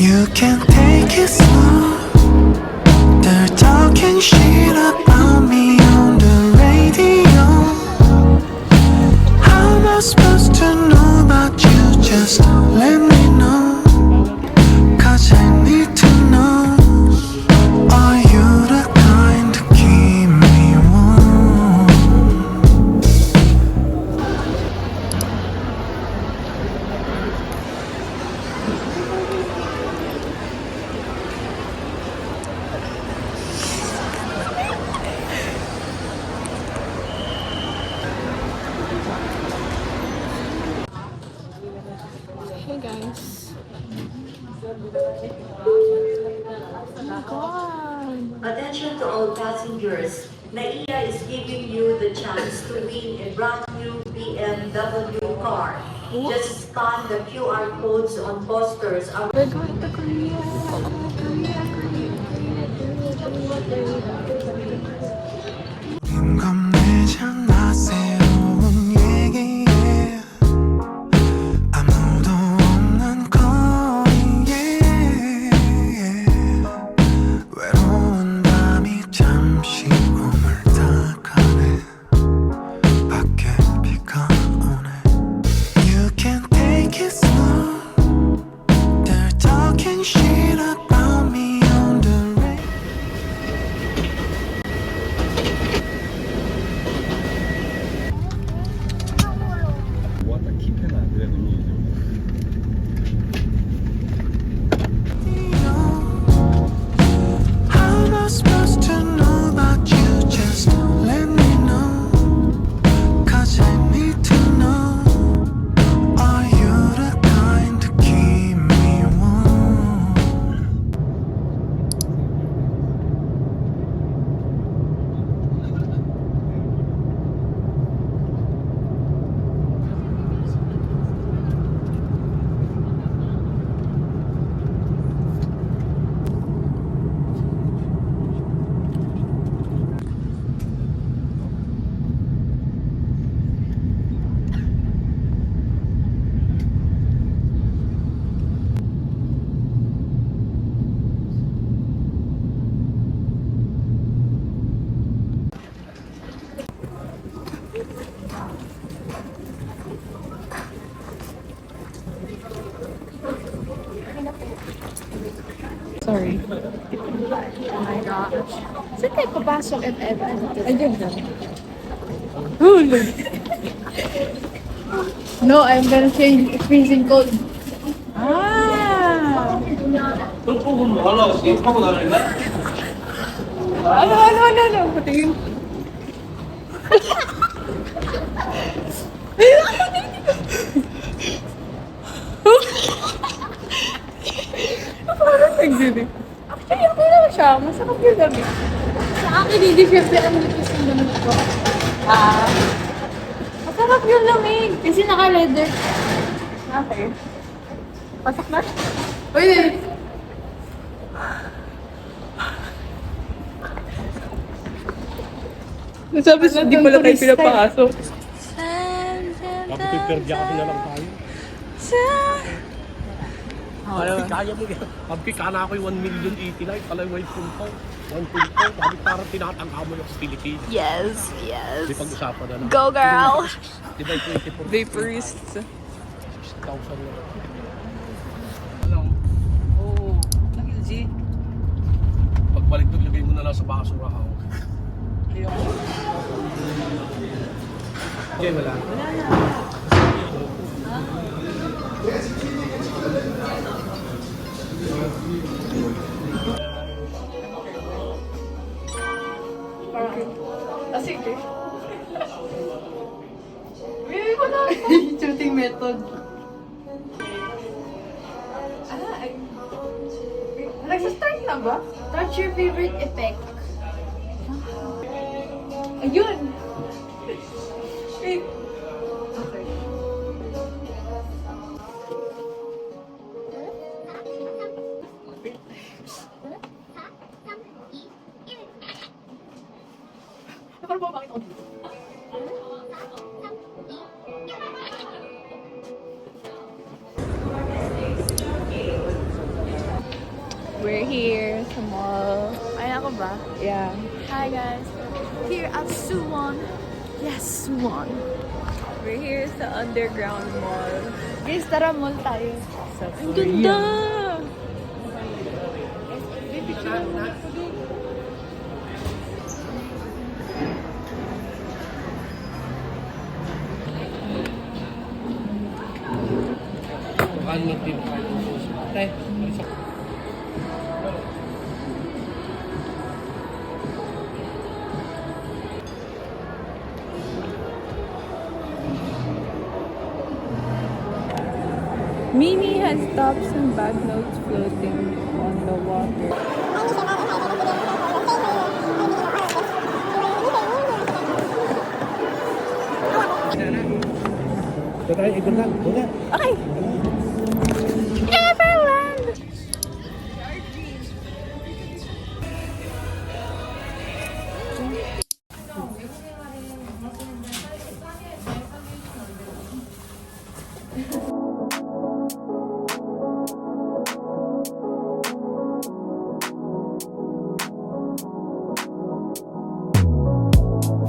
You can take it slow. They're talking shit about me on the radio. How am I supposed to know about you? Just let me know. 'Cause I need to know. Are you the kind to keep me warm? Hey guys. Oh my god. Attention to all passengers. NAIA is giving you the chance to win a brand new BMW car. Just scan the QR codes on posters. We're going to Korea. 겁내지 않아 새로운 얘기에 아무도 없는 거리에 외로운 밤이 잠시 오물다가네 밖에 비가 오네 You can take it slow They're talking shit about me on the radio What a kicken out there, the music. How am I supposed to know about you? Just let me know. 'Cause I need to know. Are you the kind to keep me warm? Sorry. Oh my gosh. Saan tayo papasok if ever? Ayun na. Hulu. No, I'm gonna change freezing cold. Ah! Ano? Patingin. Parang nagdiri. Actually, okay lang siya. Masarap yung damit. Sa akin, hindi syempre ang lipis ng damit ko. Ah. Masarap yung lamig. Kasi naka-leather. Okay. Pasok na? Uy! Nasabi sa di pala kayo pinapakasok. Bakit perdi ako na lang tayo? Kaya mo yan. Sabi kana ako yung 1,089,000 pala yung 1.5. Sabi parang tinatangka mo yung Pilipinas. Yes. Di pag-usapan na lang. Go, girl! Di ba yung 24? Vaporists. 6,000 na lang. Ano? Oo. Nag-LG. Pagbalik doon, lagay mo na lang sa basurahan. Okay, wala. Wala na. Sige. Bili ko na. Shooting method. Nagsastart na ba? What's your favorite effect? Ayun! Wait. Okay. Ano ba bakit ako dito? We're here sa mall. Ay, ako ba? Yeah. Hi guys. Here at Suwon. Yes, Suwon. We're here sa underground mall. Guys, tara mall tayo. Ang ganda! Ano din Tay, isa. Mimi has tops and banknotes floating on the water. Tay, ikot lang. Una. Okay! Everland!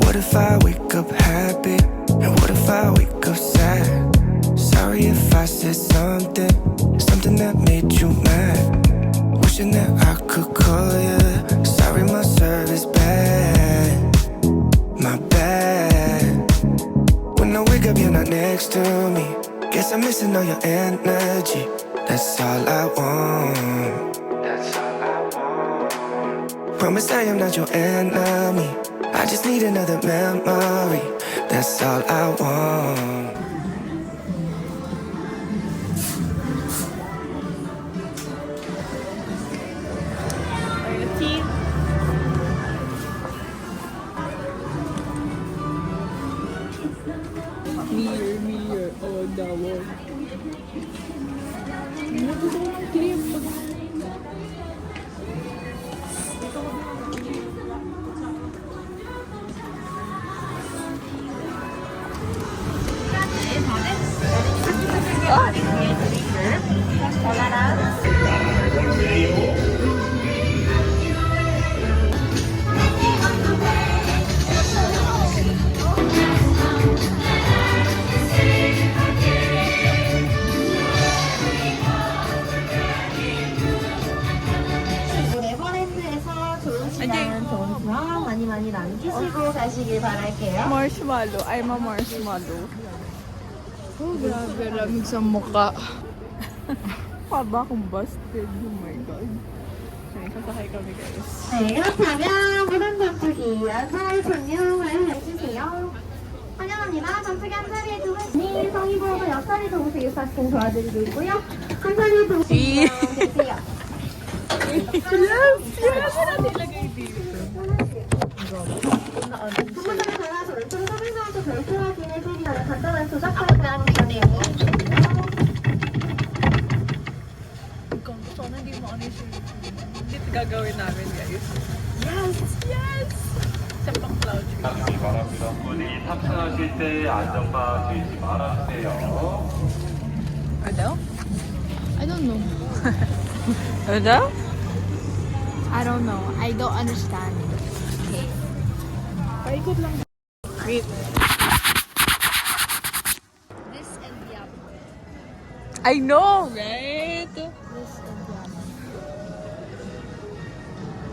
What if I wake up happy? And what if I wake up sad? Sorry if I said something that made you mad. Wishing that I could call you. Sorry, my service bad. My bad. When I wake up, you're not next to me. Guess I'm missing all your energy. That's all I want. That's all I want. Promise I am not your enemy. I just need another memory. That's all I want. Mirror on the wall. 에버랜드에서 좋은 시간, 좋은 추억 많이 많이 남기시고 가시길 바랄게요. Marshmallow. I'm a marshmallow. Oh, grabe. Lamig sa mukha. Paba akong busted. Oh my God. Okay, sasakay kami guys. 네, 그렇다면 무단 전투기 안사를 종료를 해주세요. 환영합니다. 전투기 한 자리에 두 분이 성의보호도 옆자리 동시 유사스팅 도와드리고 있고요. 한 자리에 동시 계세요. 한번더 골라서 왼쪽으로 서면서부터 별표 확인해드리는 간단한 조작 발표하는 자리에 Kung sana hindi mo ano yung dito gagawin namin guys. Yes! Yes! Sa pang cloud tree. 하시기 바랍니다. 분이 탑승하실 때 안전바 주의시 말아주세요. Ano? I don't know. Ano? I don't know. I don't understand. Okay. Paikot lang. Wait. This and the other. I know, right? This and the other.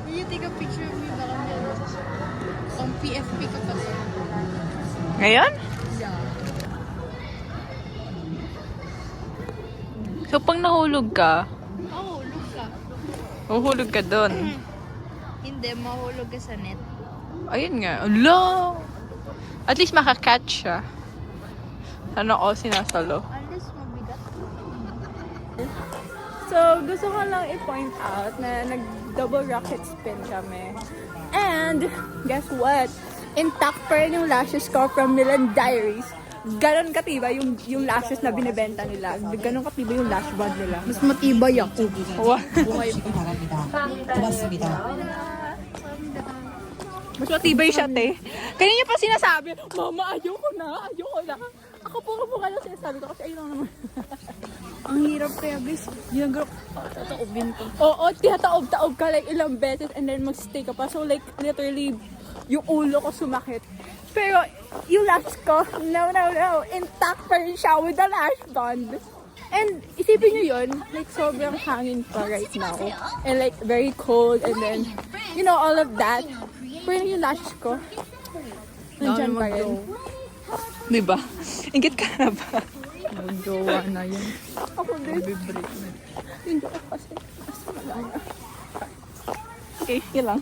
Will you take a picture of me? Baka meron on PFP ka kasi. Ngayon? Yeah. So, pang nahulog ka, Mahulog ka. uhulog ka doon. Hindi, mahulog ka sa net. Ayun nga. Ala! At least makakatch siya. Sana ako sinasalo. Unless mabigat. So, gusto ko lang i-point out na nag-double rocket spin kami. And, guess what? Intact pa rin yung lashes ko from Milan Diaries. Ganon katiba yung lashes na binibenta nila. Ganon katiba yung lash band nila. Mas matibay ako. Buhay 고맙습니다. Mas matibay siya, te. Kanina pa sinasabi, Mama, ayoko na. Ako puro mukha lang sinasabi ko kasi ayun lang naman. Ang hirap kaya guys. Ginagawa ko. Tataobin ko. Oo, tiyataob-taob ka like ilang beses and then magstay ka pa. So like literally yung ulo ko sumakit. Pero yung lash ko, no, intact pa rin siya with the lash band. And isipin nyo yun, like sobrang hangin pa right now. And like very cold and then, you know, all of that. Pero yung lash ko, nandyan pa rin. Diba? Ingit ka na ba? Nag-jowa na yun. Ako din. Hindi ako kasi. Okay, yun lang.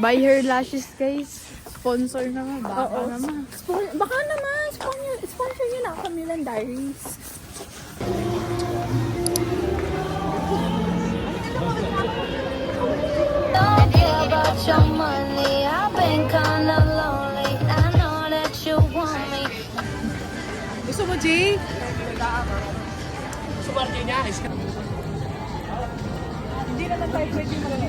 Buy her lashes, guys. Sponsor naman. Baka naman. Baka naman. Sponsor nyo na kami ng diaries. Don't care about your money. I've been kinda lonely. I know that you want me. Gusto mo, Jay? Hindi naman tayo pwede mag-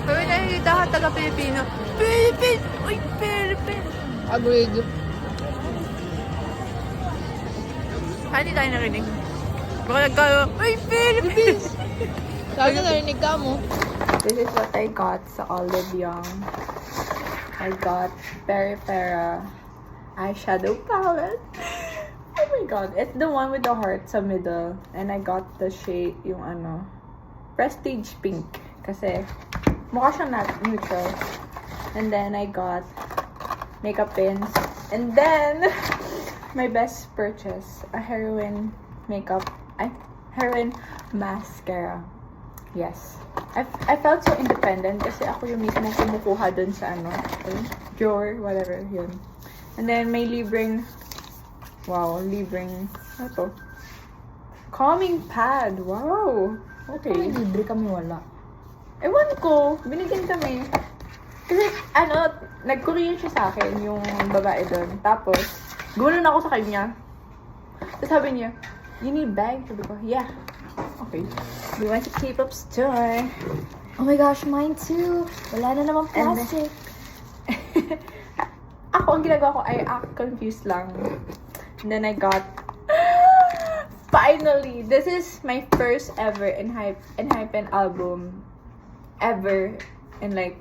Pero nakikita ka taga-Pilipino. Pilipin! Uy, Pilipin! Agreed. Hindi tayo narinig. Baka nagkaroon, uy, Pilipin! Sabi na narinig ka mo. This is what I got sa Olive Young. I got Peripera eyeshadow palette. Oh my god. It's the one with the heart sa middle. And I got the shade, yung ano, Prestige Pink. Kasi, mukha siyang neutral. And then I got makeup pins. And then, my best purchase, a heroin heroin mascara. Yes. I felt so independent kasi ako yung mismo kumukuha dun sa ano, drawer, whatever, yun. And then may libreng, ano to? Calming pad, wow! Okay. May libre kami wala. Ewan ko, binigyan kami. Kasi, ano, nag-courier siya sa akin, yung babae doon. Tapos, gumanon ako sa kanya. Tapos sabi niya, you need bag? Sabi ko, yeah. Okay. We went to K-pop store. Oh my gosh, mine too. Wala na naman plastic. Ako, ang ginagawa ko, I act confused lang. And then I got, finally, this is my first ever Enhypen album. Ever. In like,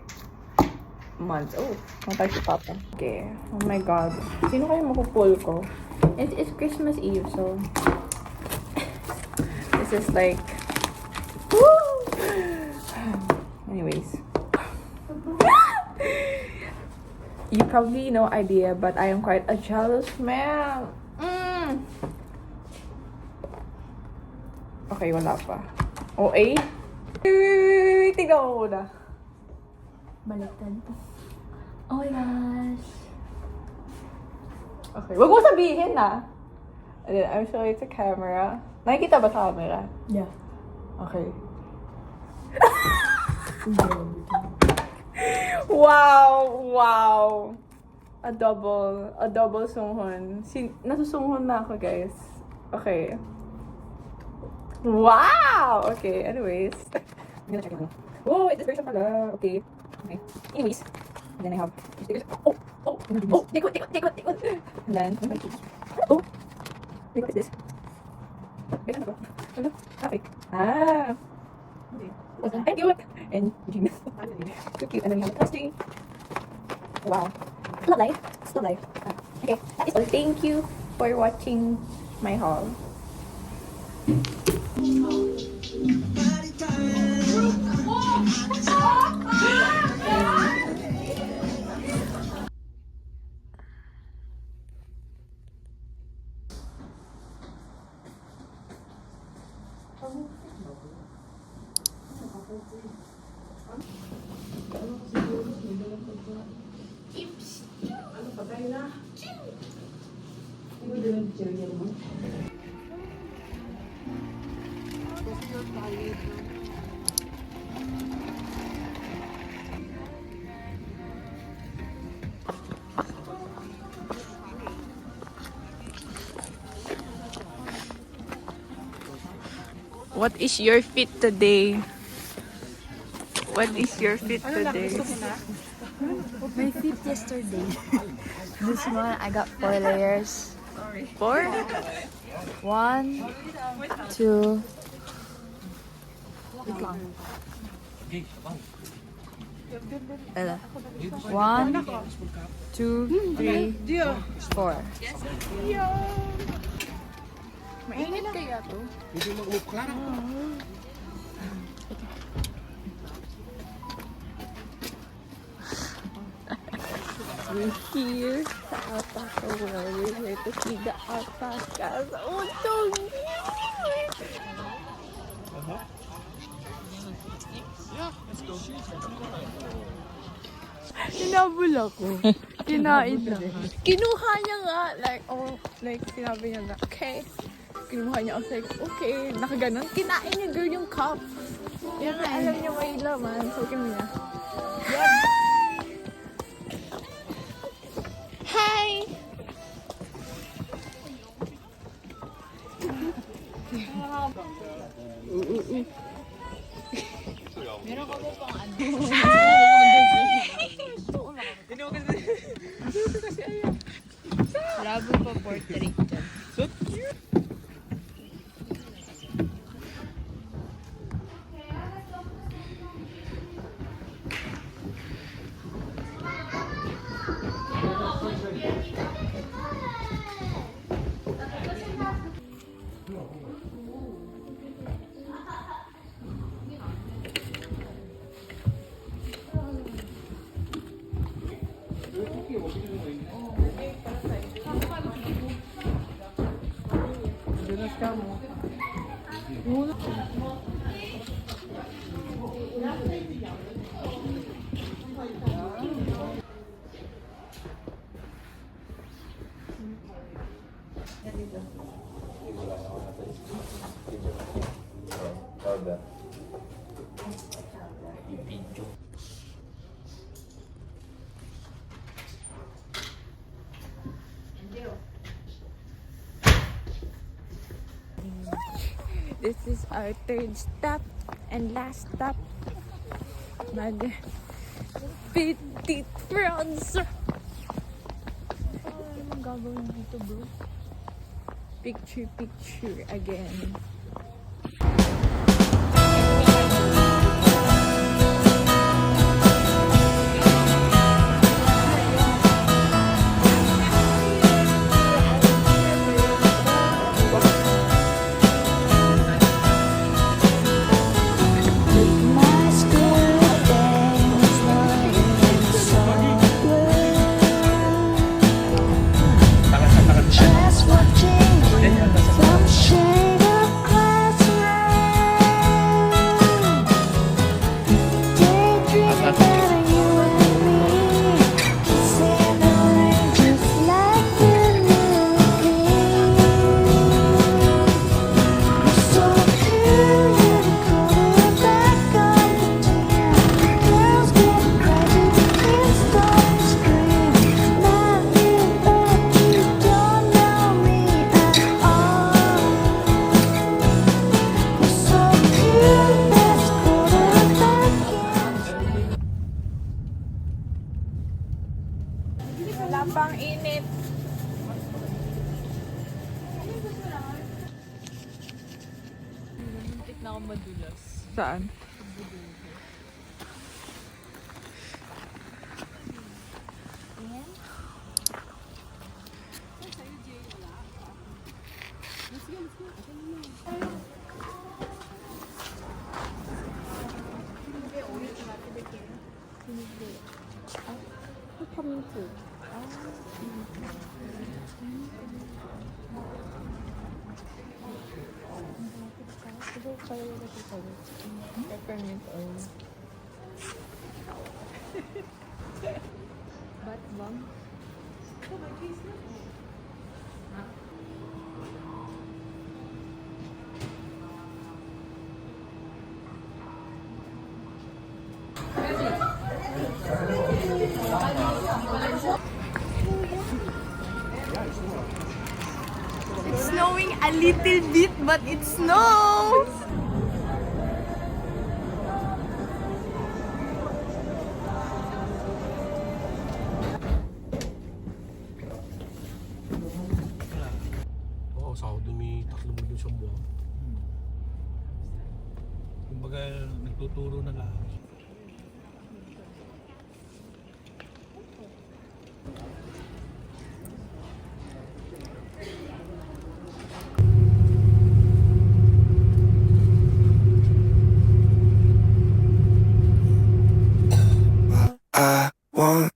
months. Oh, matay si Papa. Okay. Oh my God. Sino kayo mapupull ko? It's Christmas Eve, so this is like, woo! Anyways. You probably no idea, but I am quite a jealous man. Okay, wala pa. OA? Wait, tignan ko muna. Baliktad. Oh my gosh. Okay, wag mo sabihin na. And then, I'm showing it to camera. Nakikita ba sa camera? Yeah. Okay. Wow! A double sunghon. Nasusunghon na ako, guys. Okay. Wow! Okay, anyways. I'm gonna check it out. Oh, it's this version pala. Okay. Anyways. And then I have stickers. Oh! Tikot! And then, oh! Wait, what is this? Wait, ano ba? Ano? Traffic. Ah! Okay. Thank you! And jeans. So cute. And then we have the plastic. Wow. Still alive. Okay, that is all. Thank you for watching my haul. What is your fit today? What is your fit today? My feet yesterday. This one, I got 4 layers. 4? 1, 2. Wait lang. 1, 2, 3, 4. Mainit kaya to? Hindi mag-move ka lang. We're here sa alpaca world. We're here to see the alpacas. Oh, so cute! Hinabol ako. Kinain na. Kinuha niya nga. Like, sinabi niya na, okay. Kinuha niya. I was like, okay. Nakaganon. Kinain niya, girl, yung cup. Yan, alam niya may laman. So, kami niya. Hi! Labo pa portrait dyan. This is our 3rd stop and last stop. Mag Petit France. Anong gagawin dito, bro? Picture again. My spirit is running so blue. Just watching from shade of glass around. Daydreaming about you and me, kissing the rain just like the movie. You're so cute, you're the color back on the tan. Girls get crazy, kids don't scream. Not you, but you don't know me at all. You're so cute, best quarterback in. Wala pang init. Muntik na ako madulas. Saan? Peppermint oil. Bath bomb. It's snowing a little bit, but it snows! Kumbaga, nagtuturo na lahat. I want